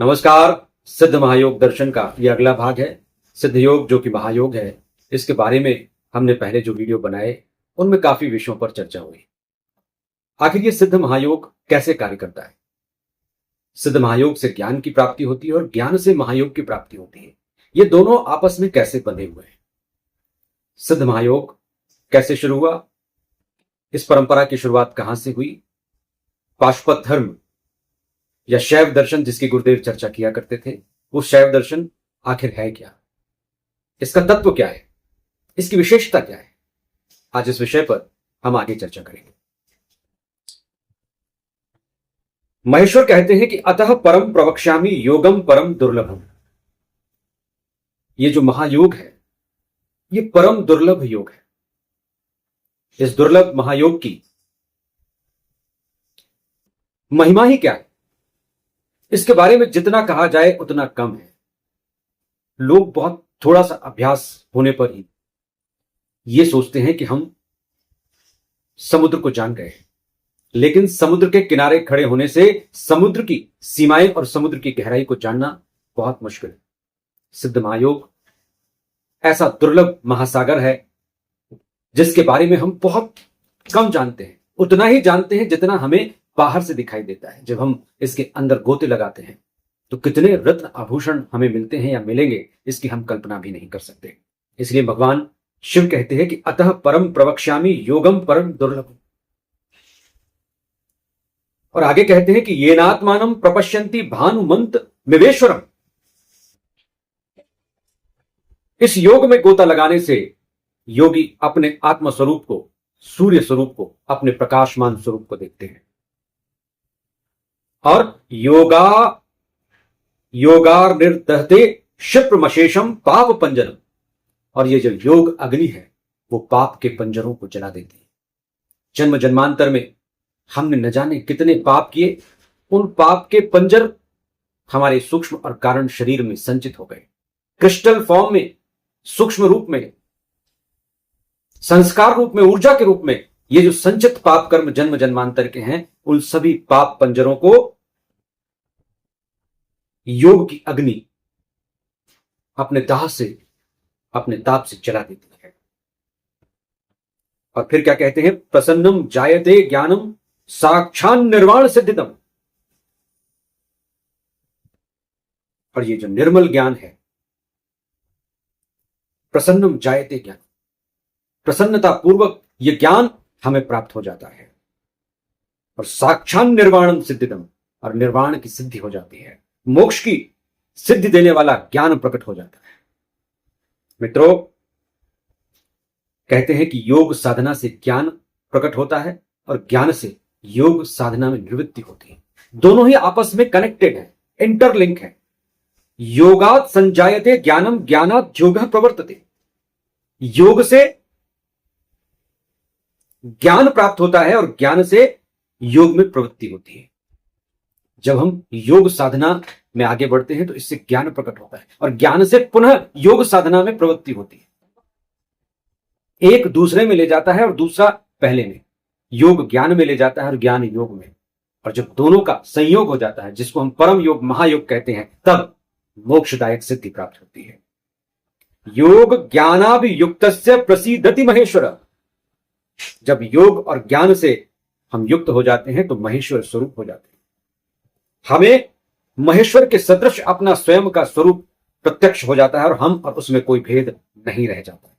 नमस्कार। सिद्ध महायोग दर्शन का ये अगला भाग है। सिद्ध योग जो कि महायोग है, इसके बारे में हमने पहले जो वीडियो बनाए उनमें काफी विषयों पर चर्चा हुई। आखिर ये सिद्ध महायोग कैसे कार्य करता है? सिद्ध महायोग से ज्ञान की प्राप्ति होती है और ज्ञान से महायोग की प्राप्ति होती है। ये दोनों आपस में कैसे बंधे हुए हैं? सिद्ध महायोग कैसे शुरू हुआ? इस परंपरा की शुरुआत कहां से हुई? पाशुपत धर्म या शैव दर्शन जिसकी गुरुदेव चर्चा किया करते थे, वो शैव दर्शन आखिर है क्या? इसका तत्व क्या है? इसकी विशेषता क्या है? आज इस विषय पर हम आगे चर्चा करेंगे। महेश्वर कहते हैं कि अतः परम प्रवक्ष्यामि योगम परम दुर्लभम। ये जो महायोग है, ये परम दुर्लभ योग है। इस दुर्लभ महायोग की महिमा ही क्या है? इसके बारे में जितना कहा जाए उतना कम है। लोग बहुत थोड़ा सा अभ्यास होने पर ही ये सोचते हैं कि हम समुद्र को जान गए, लेकिन समुद्र के किनारे खड़े होने से समुद्र की सीमाएं और समुद्र की गहराई को जानना बहुत मुश्किल है। सिद्ध महायोग ऐसा दुर्लभ महासागर है जिसके बारे में हम बहुत कम जानते हैं। उतना ही जानते हैं जितना हमें बाहर से दिखाई देता है। जब हम इसके अंदर गोते लगाते हैं तो कितने रत्न आभूषण हमें मिलते हैं या मिलेंगे, इसकी हम कल्पना भी नहीं कर सकते। इसलिए भगवान शिव कहते हैं कि अतः परम प्रवक्ष्यामि योगम परम दुर्लभम। और आगे कहते हैं कि येनात्मानं प्रपश्यन्ति भानुमंत मिवेश्वरम। इस योग में गोता लगाने से योगी अपने आत्म स्वरूप को, सूर्य स्वरूप को, अपने प्रकाशमान स्वरूप को देखते हैं। और योगार निर्दहते क्षिप्रमशेषम पाप पंजरम। और ये जो योग अग्नि है वो पाप के पंजरों को जला देती है। जन्म जन्मांतर में हमने न जाने कितने पाप किए, उन पाप के पंजर हमारे सूक्ष्म और कारण शरीर में संचित हो गए। क्रिस्टल फॉर्म में, सूक्ष्म रूप में, संस्कार रूप में, ऊर्जा के रूप में ये जो संचित पाप कर्म जन्म जन्मांतर के हैं, उन सभी पाप पंजरों को योग की अग्नि अपने दाह से, अपने ताप से जला देती है। और फिर क्या कहते हैं? प्रसन्नम जायते ज्ञानम साक्षान निर्वाण सिद्धितम। और ये जो निर्मल ज्ञान है, प्रसन्नम जायते ज्ञान, प्रसन्नता पूर्वक ये ज्ञान हमें प्राप्त हो जाता है। और साक्षान निर्वाणम सिद्धितम, और निर्वाण की सिद्धि हो जाती है। मोक्ष की सिद्धि देने वाला ज्ञान प्रकट हो जाता है। मित्रों, कहते हैं कि योग साधना से ज्ञान प्रकट होता है और ज्ञान से योग साधना में निवृत्ति होती है। दोनों ही आपस में कनेक्टेड है, इंटरलिंक है। योगात संजायते ज्ञानम ज्ञानात योगः प्रवर्तते। योग से ज्ञान प्राप्त होता है और ज्ञान से योग में प्रवृत्ति होती है। जब हम योग साधना में आगे बढ़ते हैं तो इससे ज्ञान प्रकट होता है और ज्ञान से पुनः योग साधना में प्रवृत्ति होती है। एक दूसरे में ले जाता है और दूसरा पहले में। योग ज्ञान में ले जाता है और ज्ञान योग में। और जब दोनों का संयोग हो जाता है, जिसको हम परम योग, महायोग कहते हैं, तब मोक्षदायक सिद्धि प्राप्त होती है। योग ज्ञानाभियुक्तस्य प्रसीदति महेश्वर। जब योग और ज्ञान से हम युक्त हो जाते हैं तो महेश्वर स्वरूप हो जाते हैं। हमें महेश्वर के सदृश अपना स्वयं का स्वरूप प्रत्यक्ष हो जाता है और हम और उसमें कोई भेद नहीं रह जाता है।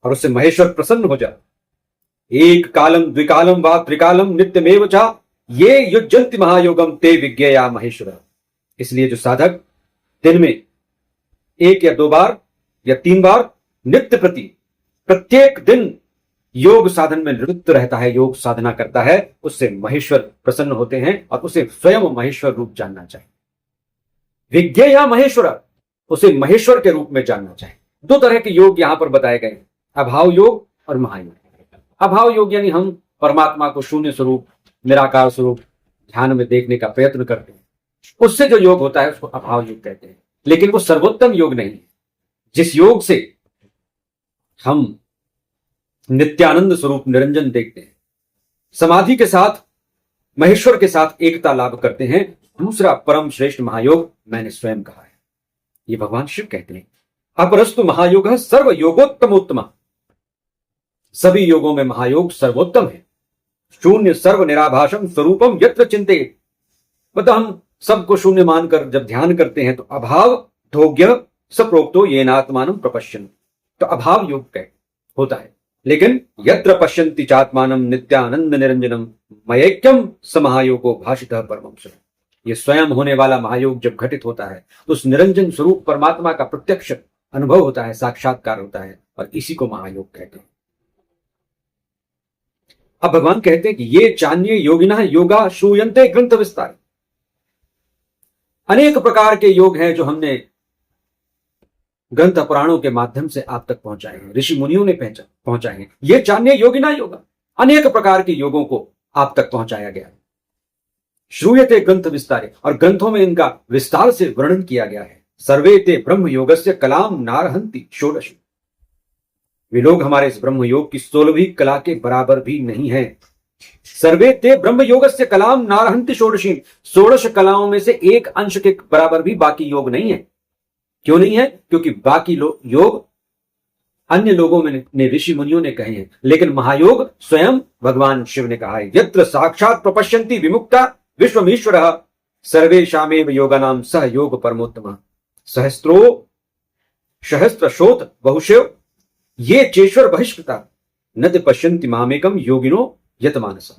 और उससे महेश्वर प्रसन्न हो जाता है। एक कालम द्विकालम व त्रिकालम नित्यमेव चा ये युज्यन्ति महायोगम ते विज्ञेया महेश्वर। इसलिए जो साधक दिन में 1 या 2 बार या 3 बार नित्य प्रति प्रत्येक दिन योग साधन में निवृत्त रहता है, योग साधना करता है, उससे महेश्वर प्रसन्न होते हैं और उसे स्वयं महेश्वर रूप जानना चाहिए। विज्ञेया महेश्वर, उसे महेश्वर के रूप में जानना चाहिए। 2 तरह के योग यहां पर बताए गए, अभाव योग और महायोग। अभाव योग यानी हम परमात्मा को शून्य स्वरूप, निराकार स्वरूप ध्यान में देखने का प्रयत्न करते हैं, उससे जो योग होता है उसको अभाव योग कहते हैं। लेकिन वो सर्वोत्तम योग नहीं है। जिस योग से हम नित्यानंद स्वरूप निरंजन देखते हैं, समाधि के साथ, महेश्वर के साथ एकता लाभ करते हैं, दूसरा परम श्रेष्ठ महायोग मैंने स्वयं कहा है। ये भगवान शिव कहते हैं, अपरस्तु महायोग सर्व योगोत्तमोत्तम, सभी योगों में महायोग सर्वोत्तम है। शून्य सर्व निराभाषम स्वरूपम यत्र चिंते, मतलब हम सबको शून्य मानकर जब ध्यान करते हैं तो अभाव ढोग्य सप्रोक्तो येनात्मानं प्रपश्यन्, तो अभाव योग का होता है। लेकिन यत्र पश्यन्ति चात्मानं नित्यानंद निरंजनम मयैक्यम स महायोगो भाषितः परमं सुखम्, ये स्वयं होने वाला महायोग जब घटित होता है तो उस निरंजन स्वरूप परमात्मा का प्रत्यक्ष अनुभव होता है, साक्षात्कार होता है, और इसी को महायोग कहते हैं। अब भगवान कहते हैं कि ये चान्ये योगिनः योगा श्रूयन्ते ग्रंथ विस्तार, अनेक प्रकार के योग हैं जो हमने ग्रंथ पुराणों के माध्यम से आप तक पहुंचाए हैं, ऋषि मुनियों ने पहुंचाए हैं। ये चान्ये योगिना योगा, अनेक प्रकार के योगों को आप तक पहुंचाया गया है। श्रूयते ग्रंथ विस्तारे, और ग्रंथों में इनका विस्तार से वर्णन किया गया है। सर्वे ते ब्रह्म योगस्य कलाम नारहंति षोडशी, वे लोग हमारे इस ब्रह्म योग की 16वीं कला के बराबर भी नहीं है। सर्वे ते ब्रह्म योगस्य कलाम नारहंति षोडशी, 16 कलाओं में से एक अंश के बराबर भी बाकी योग नहीं है। क्यों नहीं है? क्योंकि बाकी योग अन्य लोगों में ने ऋषि मुनियों ने कहे हैं, लेकिन महायोग स्वयं भगवान शिव ने कहा है। यत्र साक्षात प्रपश्यन्ति विमुक्ता विश्वमीश्वरः सर्वेषामेव योगानां सह योग परमोत्तमः सहस्त्रशोथ बहुशेव ये चेश्वर बहिष्कृता न ते पश्यन्ति मामेकम योगिनो यतमानसा।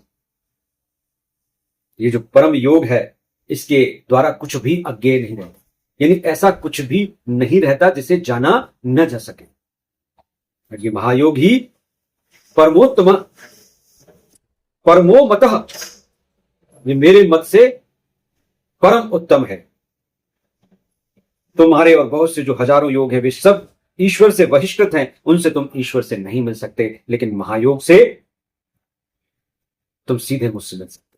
ये जो परम योग है इसके द्वारा कुछ भी अज्ञेय नहीं रहता, यानी ऐसा कुछ भी नहीं रहता जिसे जाना न जा सके। और ये महायोग ही परमोत्तम परमो मतः, ये मेरे मत से परम उत्तम है। तुम्हारे और बहुत से जो हजारों योग हैं वे सब ईश्वर से बहिष्कृत हैं, उनसे तुम ईश्वर से नहीं मिल सकते, लेकिन महायोग से तुम सीधे मुझसे मिल सकते।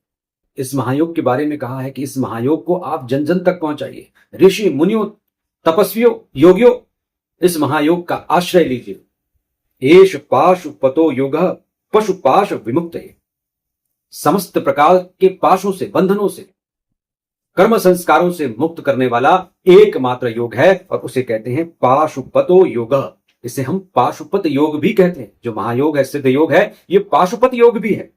इस महायोग के बारे में कहा है कि इस महायोग को आप जन जन तक पहुंचाइए। ऋषि मुनियों तपस्वियों योगियों इस महायोग का आश्रय लीजिए। एष पाशुपतो योगः पशुपाश विमुक्तये, समस्त प्रकार के पाशों से बंधनों से कर्म संस्कारों से मुक्त करने वाला एकमात्र योग है और उसे कहते हैं पाशुपतो योगः। इसे हम पाशुपत योग भी कहते हैं। जो महायोग है, सिद्ध योग है, ये पाशुपत योग भी है।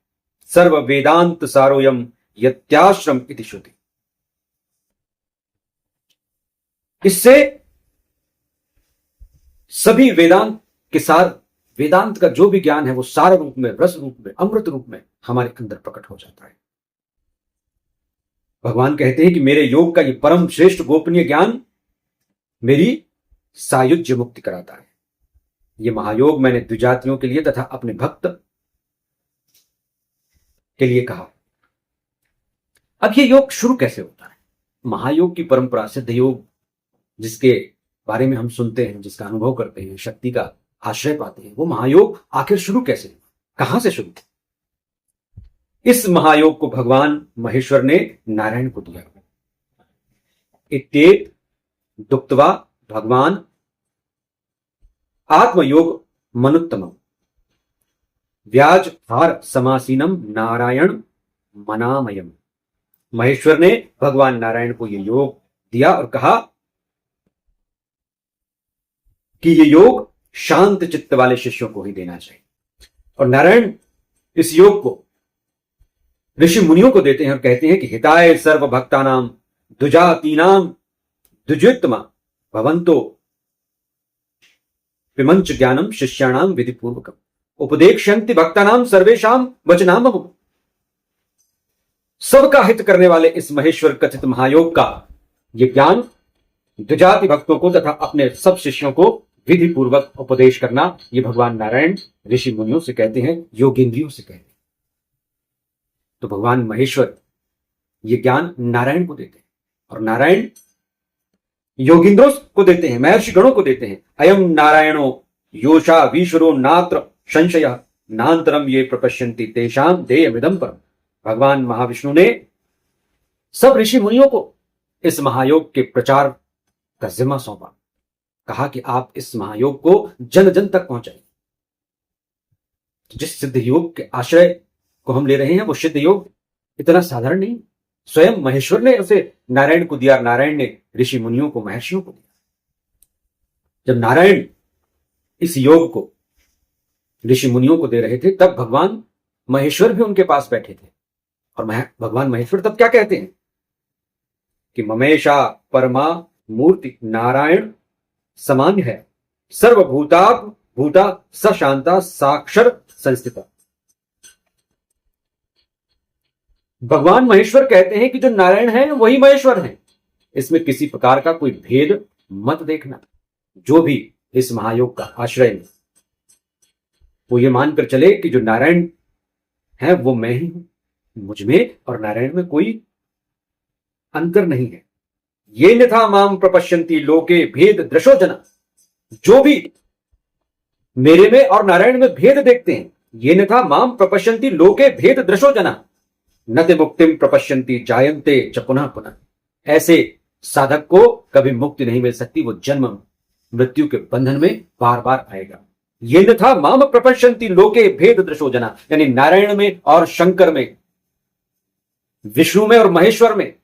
सर्व वेदांत सारोयम यत्याश्रम इति श्रुति, इससे सभी वेदांत के सार, वेदांत का जो भी ज्ञान है वो सार रूप में, रस रूप में, अमृत रूप में हमारे अंदर प्रकट हो जाता है। भगवान कहते हैं कि मेरे योग का ये परम श्रेष्ठ गोपनीय ज्ञान मेरी सायुज्य मुक्ति कराता है। ये महायोग मैंने द्विजातियों के लिए तथा अपने भक्त के लिए कहा। अब ये योग शुरू कैसे होता है? महायोग की परंपरा, सिद्ध योग जिसके बारे में हम सुनते हैं, जिसका अनुभव करते हैं, शक्ति का आश्रय पाते हैं, वो महायोग आखिर शुरू कैसे हुआ, कहां से शुरू? इस महायोग को भगवान महेश्वर ने नारायण को दिया। इत्येत दुक्त्वा भगवान आत्मयोग मनुत्तमम व्याज हार समासीनम नारायण मनामयम। महेश्वर ने भगवान नारायण को यह योग दिया और कहा कि यह योग शांत चित्त वाले शिष्यों को ही देना चाहिए। और नारायण इस योग को ऋषि मुनियों को देते हैं और कहते हैं कि हिताय सर्व भक्तानाम द्विजातीनाम द्विजोत्तमा भवंतो पिमंच ज्ञानम शिष्याणाम विधिपूर्वकम उपदेक्ष्यन्ति भक्तानाम सर्वेशाम वचनाम। सबका हित करने वाले इस महेश्वर कथित महायोग का ये ज्ञान द्विजाति भक्तों को तथा अपने सब शिष्यों को विधि पूर्वक उपदेश करना, ये भगवान नारायण ऋषि मुनियों से कहते हैं, योगेंद्रियों से कहते हैं। तो भगवान महेश्वर ये ज्ञान नारायण को देते हैं और नारायण योगींद्रों को देते हैं, महर्षि गणों को देते हैं। अयम नारायणो योषा वीश्वरो नात्र संशय नान्तरम ये प्रपश्यन्ति तेषाम देयमिदं परम। भगवान महाविष्णु ने सब ऋषि मुनियों को इस महायोग के प्रचार का जिम्मा सौंपा। कहा कि आप इस महायोग को जन जन तक पहुंचाइए। जिस सिद्ध योग के आश्रय को हम ले रहे हैं वो सिद्ध योग इतना साधारण नहीं, स्वयं महेश्वर ने उसे नारायण को दिया, नारायण ने ऋषि मुनियों को, महर्षियों को दिया। जब नारायण इस योग को ऋषि मुनियों को दे रहे थे, तब भगवान महेश्वर भी उनके पास बैठे थे। और भगवान महेश्वर तब क्या कहते हैं कि ममेशा परमा मूर्ति नारायण सामान्य है, सर्वभूतात्म भूता सशांता साक्षर संस्थिता। भगवान महेश्वर कहते हैं कि जो नारायण है वही महेश्वर है, इसमें किसी प्रकार का कोई भेद मत देखना। जो भी इस महायोग का आश्रय ले वो ये मानकर चले कि जो नारायण है वो मैं ही हूं, मुझ में और नारायण में कोई अंतर नहीं है। ये यथा माम प्रपश्यन्ति लोके भेद दृशो जना। जो भी मेरे में और नारायण में भेद देखते हैं, ये यथा माम प्रपश्यन्ति लोके भेद दृशो जना न ते मुक्तिम प्रपश्यन्ति जायन्ते च पुनः पुनः। ऐसे साधक को कभी मुक्ति नहीं मिल सकती, वो जन्म मृत्यु के बंधन में बार बार आएगा। ये यथा माम प्रपश्यन्ति लोके भेद दृशो जना, यानी नारायण में और शंकर में, विष्णु में और महेश्वर में,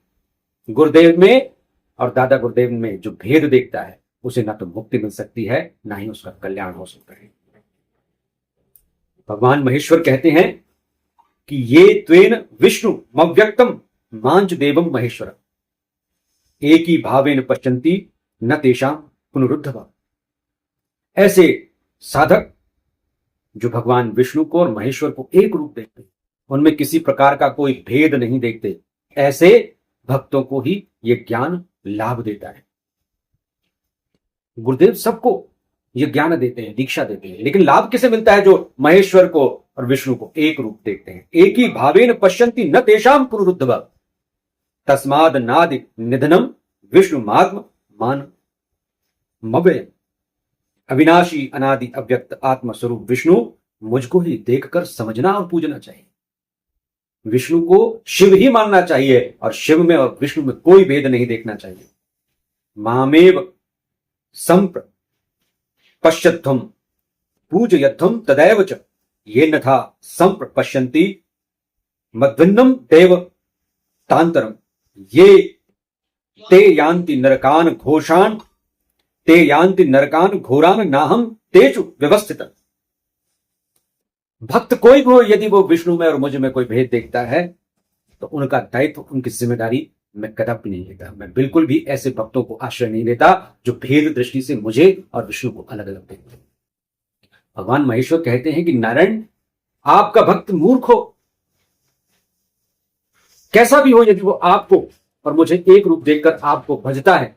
गुरुदेव में और दादा गुरुदेव में जो भेद देखता है उसे ना तो मुक्ति मिल सकती है ना ही उसका कल्याण हो सकता है। भगवान महेश्वर कहते हैं कि ये त्वेन विष्णु मव्यक्तम मांच देवम महेश्वर एक ही भावेन पश्यन्ति न तेषां पुनरुद्धव। ऐसे साधक जो भगवान विष्णु को और महेश्वर को एक रूप देखते, उनमें किसी प्रकार का कोई भेद नहीं देखते, ऐसे भक्तों को ही यह ज्ञान लाभ देता है। गुरुदेव सबको यह ज्ञान देते हैं, दीक्षा देते हैं, लेकिन लाभ किसे मिलता है? जो महेश्वर को और विष्णु को एक रूप देखते हैं। एक ही भावेन पश्यन्ति न तेषां पुनरुद्धव तस्माद नादि निधनम विष्णु मात्म मान मव्ययम्। अविनाशी अनादि अव्यक्त आत्म स्वरूप विष्णु मुझको ही देखकर समझना और पूजना चाहिए। विष्णु को शिव ही मानना चाहिए और शिव में और विष्णु में कोई भेद नहीं देखना चाहिए। मामेव संप्र पश्यध्वम पूजयध्वम तदैव च ये नथा संप्र पश्यन्ति मद्भिन्नम देव तांतरम ये ते यान्ति नरकान घोषान ते यान्ति नरकान घोरान नाहम तेषु व्यवस्थित। भक्त कोई भी हो, यदि वो विष्णु में और मुझ में कोई भेद देखता है तो उनका दायित्व, उनकी जिम्मेदारी मैं कदापि नहीं लेता। मैं बिल्कुल भी ऐसे भक्तों को आश्रय नहीं देता जो भेद दृष्टि से मुझे और विष्णु को अलग अलग देखते हैं। भगवान महेश्वर कहते हैं कि नारायण आपका भक्त मूर्ख हो, कैसा भी हो, यदि वो आपको और मुझे एक रूप देखकर आपको भजता है,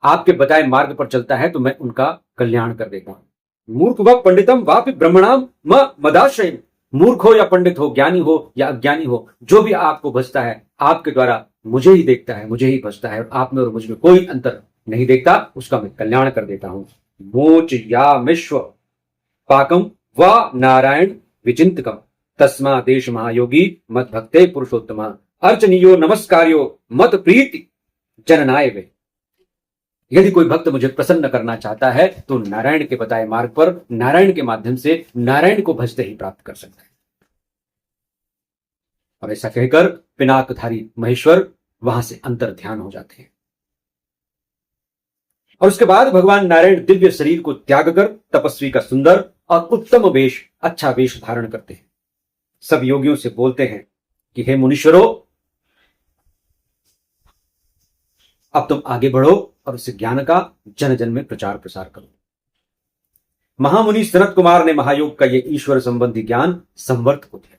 आपके बताए मार्ग पर चलता है, तो मैं उनका कल्याण कर देता हूं। मूर्ख व पंडितम वापि ब्रह्मणाम मदाश्रय। मूर्ख हो या पंडित हो, ज्ञानी हो या अज्ञानी हो, जो भी आपको भजता है आपके द्वारा मुझे ही देखता है, मुझे ही भजता है, और आप में और मुझ में कोई अंतर नहीं देखता, उसका मैं कल्याण कर देता हूं। मोच या विश्व पाकम व नारायण विचिंतकम तस्मा देश महायोगी मत भक्ते पुरुषोत्तम अर्चनीयो नमस्कार्यो मत प्रीति जननाय वे। यदि कोई भक्त मुझे प्रसन्न करना चाहता है तो नारायण के बताए मार्ग पर नारायण के माध्यम से नारायण को भजते ही प्राप्त कर सकता है। और ऐसा कहकर पिनाकधारी महेश्वर वहां से अंतर ध्यान हो जाते हैं। और उसके बाद भगवान नारायण दिव्य शरीर को त्याग कर तपस्वी का सुंदर और उत्तम वेश, अच्छा वेश धारण करते हैं। सब योगियों से बोलते हैं कि हे मुनीश्वरों, अब तुम आगे बढ़ो और इस ज्ञान का जन जन में प्रचार प्रसार करो। महामुनि सनत कुमार ने महायोग का यह ईश्वर संबंधी ज्ञान संवर्त को दिया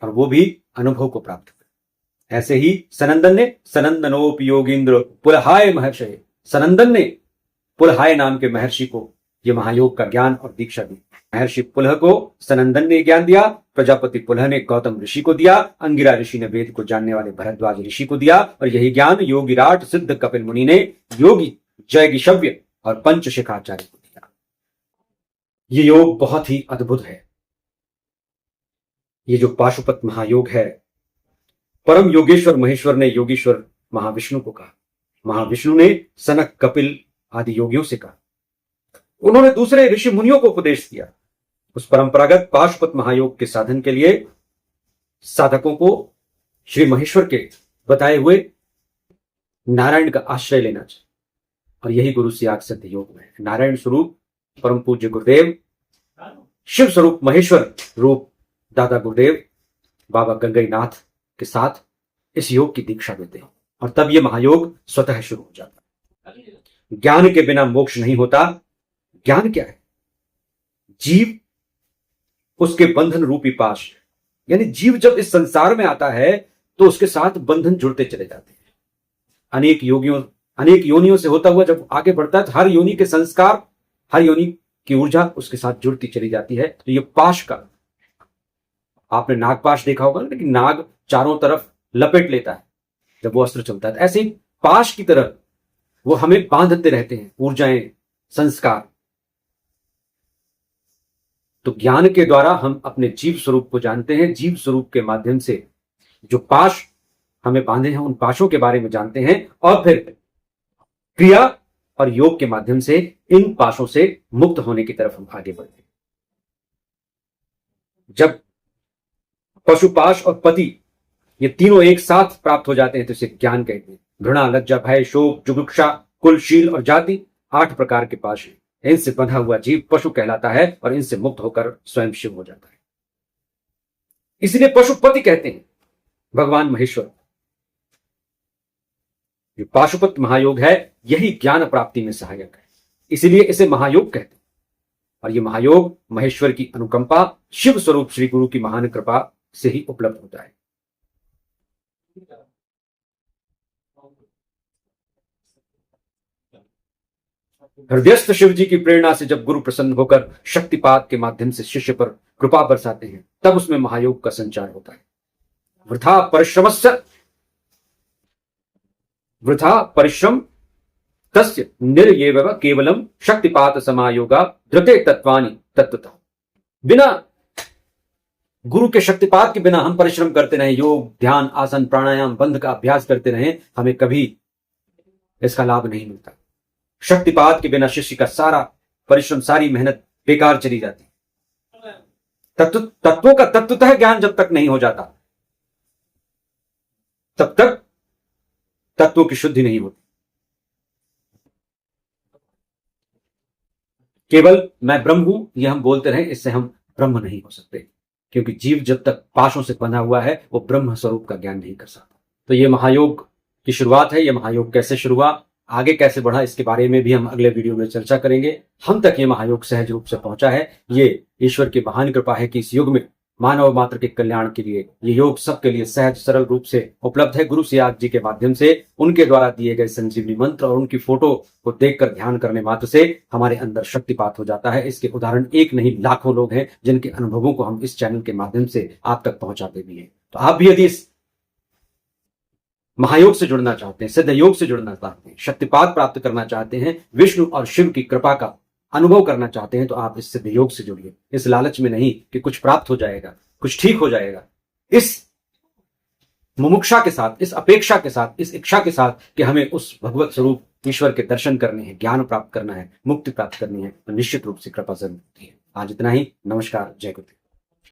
और वो भी अनुभव को प्राप्त किया। ऐसे ही सनंदन ने सनंदनोपयोगींद्र पुलहाय महर्षि, सनंदन ने पुलहाय नाम के महर्षि को यह महायोग का ज्ञान और दीक्षा दी। महर्षि पुलह को सनंदन ने ज्ञान दिया, प्रजापति पुलह ने गौतम ऋषि को दिया, अंगिरा ऋषि ने वेद को जानने वाले भरद्वाज ऋषि को दिया, और यही ज्ञान योगिराट सिद्ध कपिल मुनि ने योगी जयगिशव्य और पंचशिखाचार्य को दिया। ये योग बहुत ही अद्भुत है। ये जो पाशुपत महायोग है, परम योगेश्वर महेश्वर ने योगीश्वर महाविष्णु को कहा, महाविष्णु ने सनक कपिल आदि योगियों से कहा, उन्होंने दूसरे ऋषि मुनियों को उपदेश दिया। उस परंपरागत पाशुपत महायोग के साधन के लिए साधकों को श्री महेश्वर के बताए हुए नारायण का आश्रय लेना चाहिए। और यही गुरु सियाग सिद्ध योग में है। नारायण स्वरूप परम पूज्य गुरुदेव, शिव स्वरूप महेश्वर रूप दादा गुरुदेव बाबा गंगईनाथ के साथ इस योग की दीक्षा देते हैं और तब यह महायोग स्वतः शुरू हो जाता है। ज्ञान के बिना मोक्ष नहीं होता। ज्ञान क्या है? जीव उसके बंधन रूपी पाश, यानी जीव जब इस संसार में आता है तो उसके साथ बंधन जुड़ते चले जाते हैं। अनेक योनियों से होता हुआ जब आगे बढ़ता है तो हर योनि के संस्कार, हर योनि की ऊर्जा उसके साथ जुड़ती चली जाती है। तो ये पाश का, आपने नागपाश देखा होगा, लेकिन नाग चारों तरफ लपेट लेता है जब वो अस्त्र चलता है। ऐसे ही पाश की तरह वो हमें बांधते रहते हैं, ऊर्जाएं, संस्कार। तो ज्ञान के द्वारा हम अपने जीव स्वरूप को जानते हैं। जीव स्वरूप के माध्यम से जो पाश हमें बांधे हैं उन पाशों के बारे में जानते हैं और फिर क्रिया और योग के माध्यम से इन पाशों से मुक्त होने की तरफ हम आगे बढ़ते हैं। जब पशुपाश और पति ये तीनों एक साथ प्राप्त हो जाते हैं तो इसे ज्ञान कहते हैं। घृणा, लज्जा, भय, शोक, जुगुप्सा, कुल, शील और जाति 8 प्रकार के पाश हैं। इनसे बंधा हुआ जीव पशु कहलाता है और इनसे मुक्त होकर स्वयं शिव हो जाता है। इसलिए पशुपति कहते हैं भगवान महेश्वर। जो पाशुपत महायोग है यही ज्ञान प्राप्ति में सहायक है, इसलिए इसे महायोग कहते हैं। और यह महायोग महेश्वर की अनुकंपा, शिव स्वरूप श्री गुरु की महान कृपा से ही उपलब्ध होता है। हृदयस्थ शिव जी की प्रेरणा से जब गुरु प्रसन्न होकर शक्तिपात के माध्यम से शिष्य पर कृपा बरसाते हैं तब उसमें महायोग का संचार होता है। वृथा परिश्रम तस्य निर्येव केवलम शक्तिपात समायोगा धृते तत्वानि तत्वतः। बिना गुरु के शक्तिपात के बिना हम परिश्रम करते रहे, योग, ध्यान, आसन, प्राणायाम, बंध का अभ्यास करते रहे, हमें कभी इसका लाभ नहीं मिलता। शक्तिपात के बिना शिष्य का सारा परिश्रम, सारी मेहनत बेकार चली जाती। तत्वों का तत्वतः ज्ञान जब तक नहीं हो जाता तब तक तत्वों की शुद्धि नहीं होती। केवल मैं ब्रह्म हूं यह हम बोलते रहे, इससे हम ब्रह्म नहीं हो सकते, क्योंकि जीव जब तक पाशों से बंधा हुआ है वो ब्रह्म स्वरूप का ज्ञान नहीं कर सकता। तो ये महायोग की शुरुआत है। ये महायोग कैसे शुरू हुआ, आगे कैसे बढ़ा, इसके बारे में भी हम अगले वीडियो में चर्चा करेंगे। हम तक ये महायोग सहज रूप से पहुंचा है। ये ईश्वर की महान कृपा है कि इस युग में मानव मात्र के कल्याण के लिए ये योग सबके लिए सहज सरल रूप से उपलब्ध है। गुरु सियाग जी के माध्यम से उनके द्वारा दिए गए संजीवनी मंत्र और उनकी फोटो को देखकर ध्यान करने मात्र से हमारे अंदर शक्तिपात हो जाता है। इसके उदाहरण एक नहीं लाखों लोग हैं जिनके अनुभवों को हम इस चैनल के माध्यम से आप तक पहुंचाते भी हैं। तो आप भी यदि इस महायोग से जुड़ना चाहते हैं, सिद्ध योग से जुड़ना चाहते हैं, शक्तिपात प्राप्त करना चाहते हैं, विष्णु और शिव की कृपा का अनुभव करना चाहते हैं, तो आप इस सिद्ध योग से जुड़िए। इस लालच में नहीं कि कुछ प्राप्त हो जाएगा, कुछ ठीक हो जाएगा, इस मुमुक्षा के साथ, इस अपेक्षा के साथ, इस इच्छा के साथ कि हमें उस भगवत स्वरूप ईश्वर के दर्शन करने हैं, ज्ञान प्राप्त करना है, मुक्ति प्राप्त करनी है, तो निश्चित रूप से कृपा जरूर होती है। आज इतना ही। नमस्कार, जय गुरुदेव।